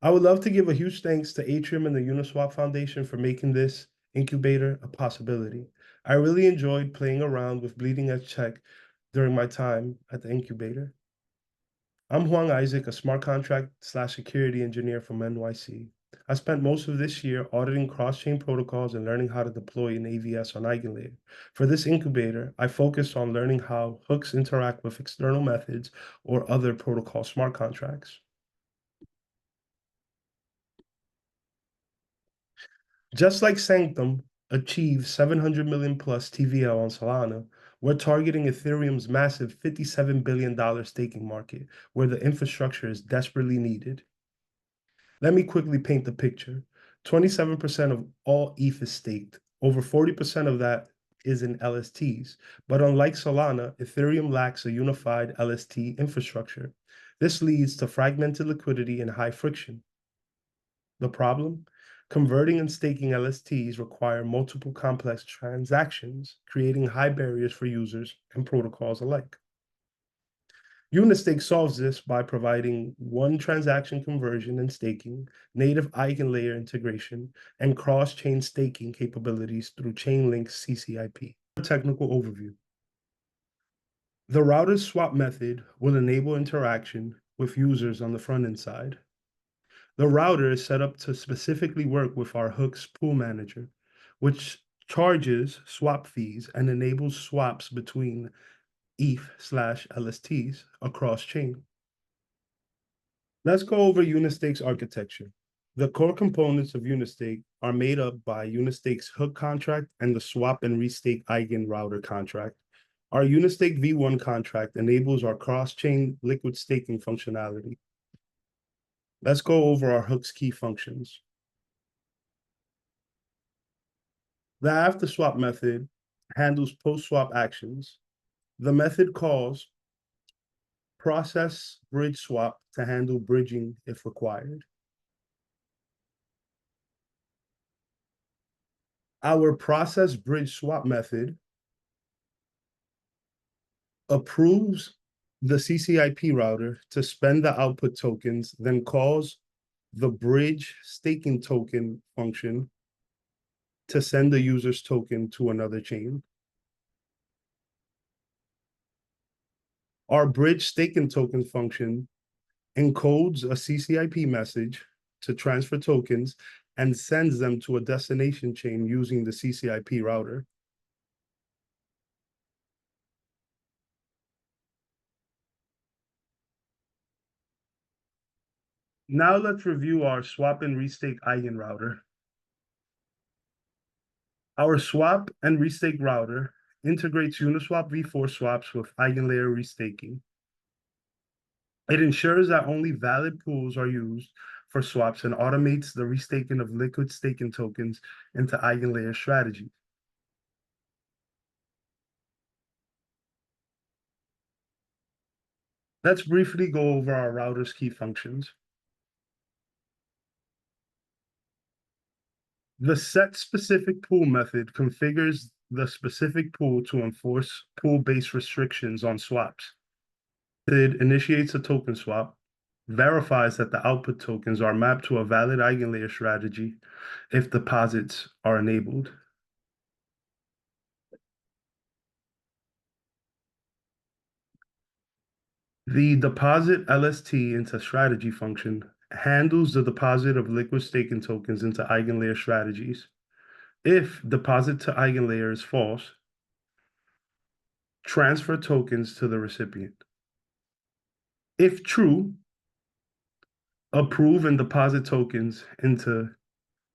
I would love to give a huge thanks to Atrium and the Uniswap Foundation for making this incubator a possibility. I really enjoyed playing around with bleeding edge tech during my time at the incubator. I'm Huang Isaac, a smart contract slash security engineer from NYC. I spent most of this year auditing cross-chain protocols and learning how to deploy an AVS on EigenLayer. For this incubator, I focused on learning how hooks interact with external methods or other protocol smart contracts. Just like Sanctum achieved 700 million plus TVL on Solana, we're targeting Ethereum's massive $57 billion staking market, where the infrastructure is desperately needed. Let me quickly paint the picture. 27% of all ETH is staked. Over 40% of that is in LSTs. But unlike Solana, Ethereum lacks a unified LST infrastructure. This leads to fragmented liquidity and high friction. The problem? Converting and staking LSTs require multiple complex transactions, creating high barriers for users and protocols alike. UniStake solves this by providing one transaction conversion and staking, native eigenlayer integration, and cross-chain staking capabilities through Chainlink's CCIP. Technical overview. The router's swap method will enable interaction with users on the front-end side. The router is set up to specifically work with our hooks pool manager, which charges swap fees and enables swaps between ETH/LSTs across chain. Let's go over UniStake's architecture. The core components of UniStake are made up by UniStake's hook contract and the swap and restake eigen router contract. Our UniStake V1 contract enables our cross-chain liquid staking functionality. Let's go over our hook's key functions. The after swap method handles post-swap actions. The method calls process bridge swap to handle bridging if required. Our process bridge swap method approves the CCIP router to spend the output tokens, then calls the bridge staking token function to send the user's token to another chain. Our bridge staking token function encodes a CCIP message to transfer tokens and sends them to a destination chain using the CCIP router. Now let's review our swap and restake eigenrouter. Our swap and restake router integrates Uniswap v4 swaps with eigenlayer restaking. It ensures that only valid pools are used for swaps and automates the restaking of liquid staking tokens into eigenlayer strategies. Let's briefly go over our router's key functions. The set specific pool method configures the specific pool to enforce pool-based restrictions on swaps. It initiates a token swap, verifies that the output tokens are mapped to a valid eigenlayer strategy if deposits are enabled. The deposit LST into strategy function handles the deposit of liquid staking tokens into eigenlayer strategies. If deposit to eigenlayer is false, transfer tokens to the recipient. If true, approve and deposit tokens into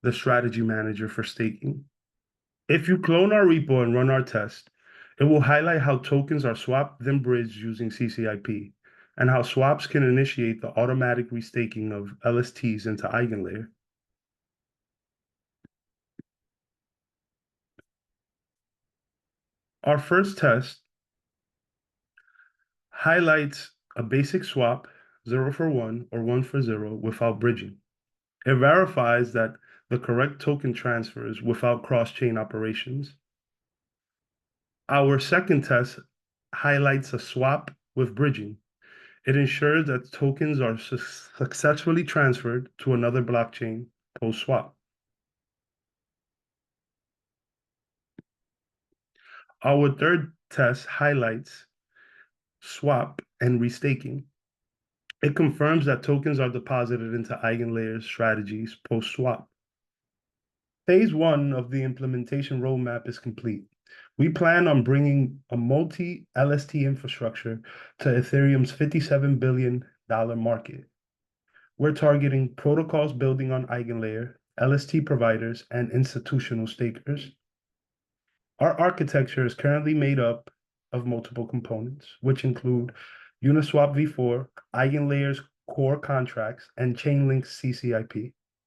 the strategy manager for staking. If you clone our repo and run our test, it will highlight how tokens are swapped then bridged using CCIP, and how swaps can initiate the automatic restaking of LSTs into eigenlayer. Our first test highlights a basic swap, 0 for 1 or 1 for 0, without bridging. It verifies that the correct token transfers without cross-chain operations. Our second test highlights a swap with bridging. It ensures that tokens are successfully transferred to another blockchain post-swap. Our third test highlights swap and restaking. It confirms that tokens are deposited into EigenLayer's strategies post-swap. Phase one of the implementation roadmap is complete. We plan on bringing a multi-LST infrastructure to Ethereum's $57 billion market. We're targeting protocols building on EigenLayer, LST providers, and institutional stakers. Our architecture is currently made up of multiple components, which include Uniswap v4, EigenLayer's core contracts, and Chainlink's CCIP.